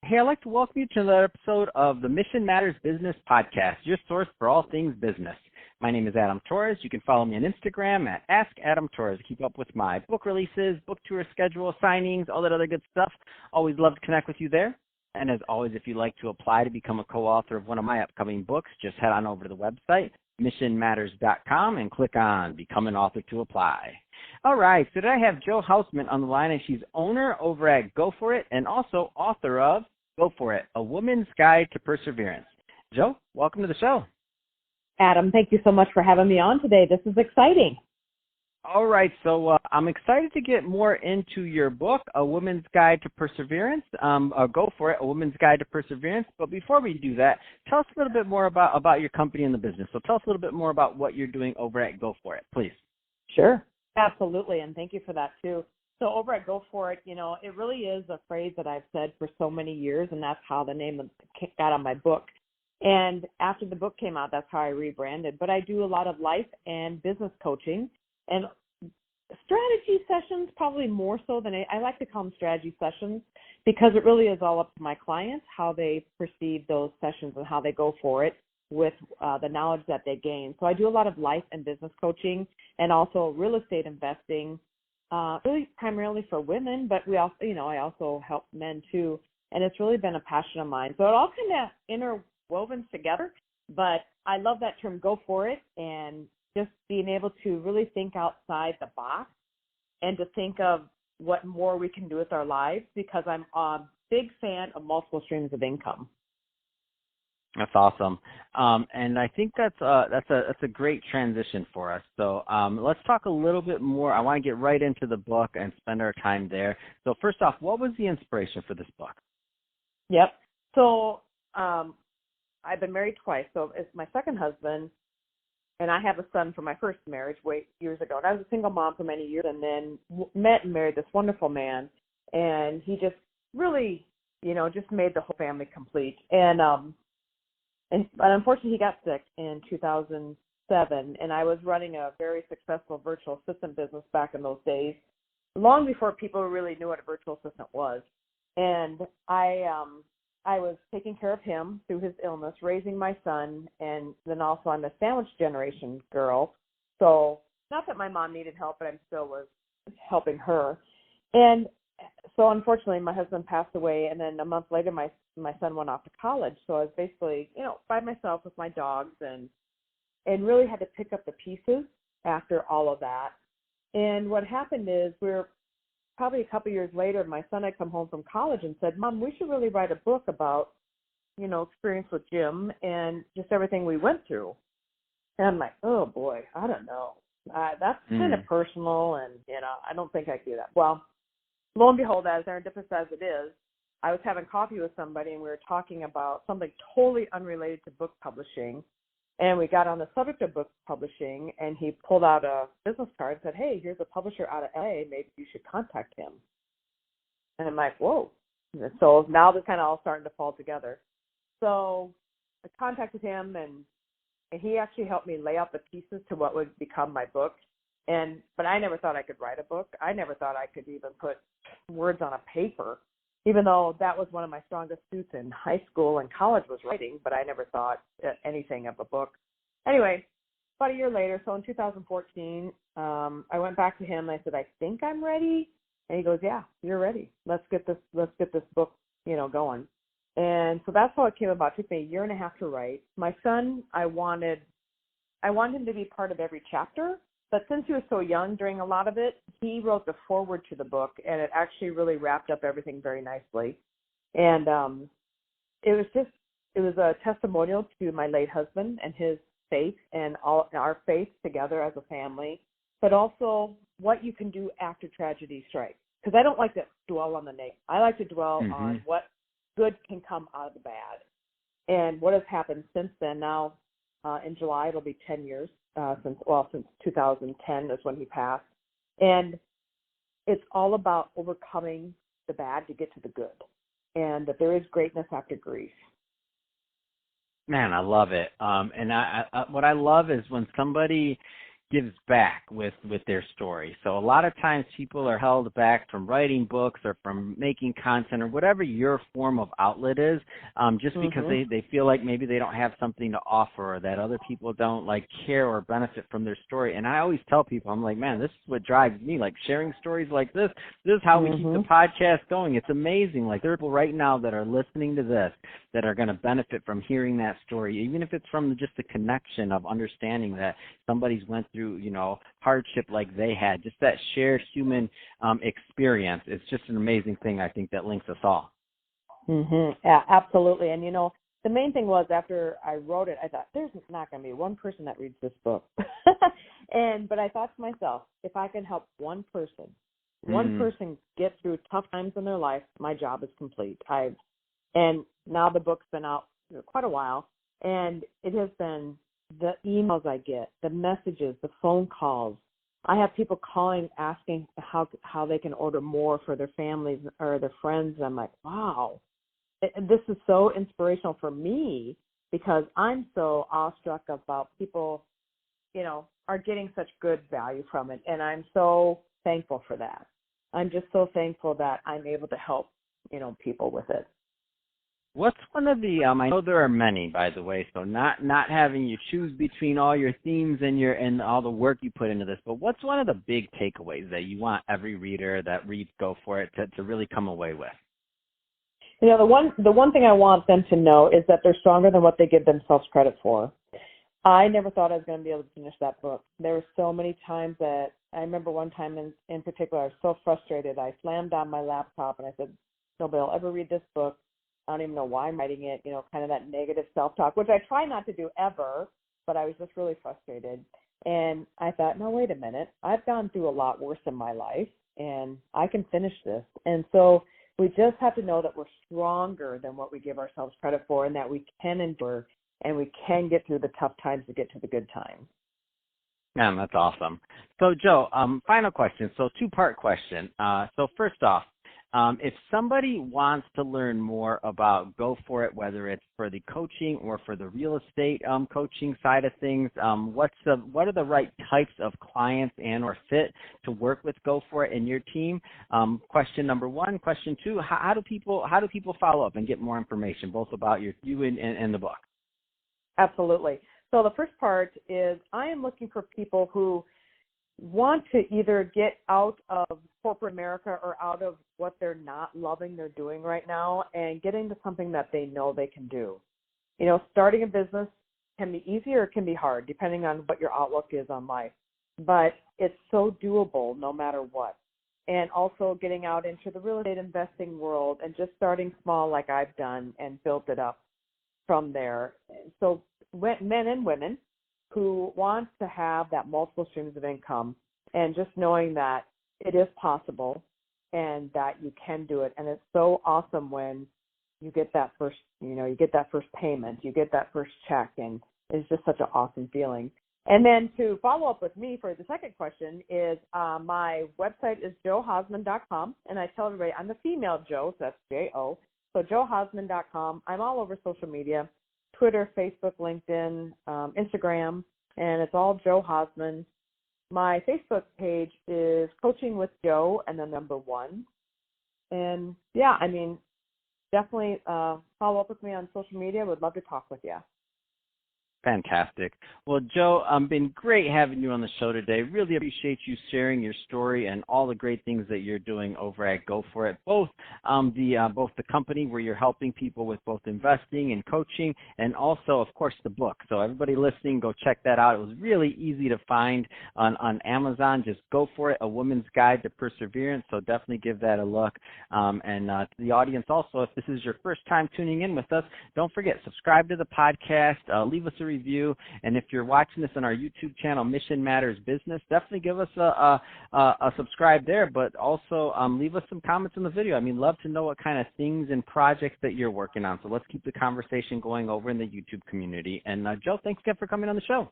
Hey, I'd like to welcome you to another episode of the Mission Matters Business Podcast, your source for all things business. My name is Adam Torres. You can follow me on Instagram at AskAdamTorres to keep up with my book releases, book tour schedule, signings, all that other good stuff. Always love to connect with you there. And as always, if you'd like to apply to become a co-author of one of my upcoming books, just head on over to the website, missionmatters.com, and click on Become an Author to apply. All right, so today I have Jo Hausman on the line, and she's owner over at Go For It and also author of Go For It, A Woman's Guide to Perseverance. Jo, welcome to the show. Adam, thank you so much for having me on today. This is exciting. All right, so I'm excited to get more into your book, A Woman's Guide to Perseverance. Go For It, A Woman's Guide to Perseverance. But before we do that, tell us a little bit more about your company and the business. So tell us a little bit more about what you're doing over at Go For It, please. Sure, absolutely, and thank you for that too. So over at Go For It, it really is a phrase that I've said for so many years, and that's how the name got on my book. And after the book came out, that's how I rebranded. But I do a lot of life and business coaching and strategy sessions, probably more so than I like to call them strategy sessions, because it really is all up to my clients, how they perceive those sessions and how they go for it with the knowledge that they gain. So I do a lot of life and business coaching and also real estate investing, really primarily for women, but we also, I also help men too. And it's really been a passion of mine. So it all kind of interwoven together, but I love that term, go for it, and just being able to really think outside the box and to think of what more we can do with our lives, because I'm a big fan of multiple streams of income. That's awesome, and I think that's a great transition for us. So let's talk a little bit more. I want to get right into the book and spend our time there. So first off, what was the inspiration for this book? Yep. So I've been married twice. So it's my second husband, and I have a son from my first marriage years ago. And I was a single mom for many years, and then met and married this wonderful man, and he just really, just made the whole family complete. But unfortunately, he got sick in 2007, and I was running a very successful virtual assistant business back in those days, long before people really knew what a virtual assistant was. And I was taking care of him through his illness, raising my son, and then also I'm a sandwich generation girl. So not that my mom needed help, but I still was helping her. And so unfortunately, my husband passed away, and then a month later, my son went off to college. So I was basically, by myself with my dogs, and really had to pick up the pieces after all of that. And what happened is probably a couple years later, my son had come home from college and said, "Mom, we should really write a book about, experience with Jim and just everything we went through." And I'm like, "Oh boy, I don't know. That's kind of personal, and I don't think I can do that." Well, lo and behold, as serendipitous as it is, I was having coffee with somebody, and we were talking about something totally unrelated to book publishing. And we got on the subject of book publishing, and he pulled out a business card and said, "Hey, here's a publisher out of LA. Maybe you should contact him." And I'm like, whoa. And so now they're kind of all starting to fall together. So I contacted him, and he actually helped me lay out the pieces to what would become my book. But I never thought I could write a book. I never thought I could even put words on a paper, even though that was one of my strongest suits in high school and college was writing, but I never thought anything of a book. Anyway, about a year later, so in 2014, I went back to him and I said, "I think I'm ready." And he goes, "Yeah, you're ready. Let's get this book, going." And so that's how it came about. It took me a year and a half to write. My son, I wanted him to be part of every chapter. But since he was so young during a lot of it, he wrote the foreword to the book, and it actually really wrapped up everything very nicely. And it was a testimonial to my late husband and his faith and all our faith together as a family, but also what you can do after tragedy strikes. Because I don't like to dwell on the negative. I like to dwell on what good can come out of the bad. And what has happened since then. Now, in July, it'll be 10 years. Since 2010 is when he passed. And it's all about overcoming the bad to get to the good, and that there is greatness after grief. Man, I love it. And what I love is when somebody gives back with their story. So a lot of times people are held back from writing books or from making content or whatever your form of outlet is, just because they feel like maybe they don't have something to offer or that other people don't like care or benefit from their story. And I always tell people, I'm like, man, this is what drives me, like sharing stories like this. This is how we keep the podcast going. It's amazing. Like there are people right now that are listening to this that are going to benefit from hearing that story, even if it's from just the connection of understanding that somebody's went through, hardship like they had. Just that shared human experience. It's just an amazing thing, I think, that links us all. Yeah, absolutely. And, the main thing was after I wrote it, I thought, there's not going to be one person that reads this book. But I thought to myself, if I can help one person get through tough times in their life, my job is complete. And now the book's been out quite a while, and it has been the emails I get, the messages, the phone calls. I have people calling asking how they can order more for their families or their friends. I'm like, wow, this is so inspirational for me because I'm so awestruck about people, are getting such good value from it. And I'm so thankful for that. I'm just so thankful that I'm able to help, people with it. What's one of the I know there are many, by the way, so not having you choose between all your themes and all the work you put into this, but what's one of the big takeaways that you want every reader that reads Go For It to really come away with? The one thing I want them to know is that they're stronger than what they give themselves credit for. I never thought I was going to be able to finish that book. There were so many times that I remember one time in particular, I was so frustrated. I slammed down my laptop and I said, nobody will ever read this book. I don't even know why I'm writing it, kind of that negative self-talk, which I try not to do ever, but I was just really frustrated. And I thought, no, wait a minute. I've gone through a lot worse in my life, and I can finish this. And so we just have to know that we're stronger than what we give ourselves credit for and that we can endure and we can get through the tough times to get to the good times. Man, that's awesome. So, Jo, final question. So, two-part question. So, first off, if somebody wants to learn more about Go For It, whether it's for the coaching or for the real estate coaching side of things, what are the right types of clients and or fit to work with Go For It and your team? Question number one. Question two, how do people follow up and get more information, both about you and the book? Absolutely. So the first part is I am looking for people who want to either get out of corporate America or out of what they're not loving they're doing right now and get into something that they know they can do. Starting a business can be easy or it can be hard, depending on what your outlook is on life. But it's so doable no matter what. And also getting out into the real estate investing world and just starting small like I've done and built it up from there. So men and women who want to have that multiple streams of income and just knowing that it is possible and that you can do it. And it's so awesome when you get that first, you get that first payment, you get that first check, and it's just such an awesome feeling. And then to follow up with me for the second question is my website is johausman.com, and I tell everybody I'm the female Jo, so that's J-O, so johausman.com. I'm all over social media, Twitter, Facebook, LinkedIn, Instagram, and it's all Jo Hausman. My Facebook page is Coaching with Jo and the number 1. And yeah, definitely follow up with me on social media. Would love to talk with you. Fantastic. Well, Jo, been great having you on the show today. Really appreciate you sharing your story and all the great things that you're doing over at Go For It, both the company where you're helping people with both investing and coaching, and also, of course, the book. So everybody listening, go check that out. It was really easy to find on Amazon. Just Go For It, A Woman's Guide to Perseverance. So definitely give that a look. And to the audience also, if this is your first time tuning in with us, don't forget, subscribe to the podcast, leave us a review, and if you're watching this on our YouTube channel, Mission Matters Business, definitely give us a subscribe there, but also leave us some comments in the video. Love to know what kind of things and projects that you're working on. So let's keep the conversation going over in the YouTube community. And Jo, thanks again for coming on the show.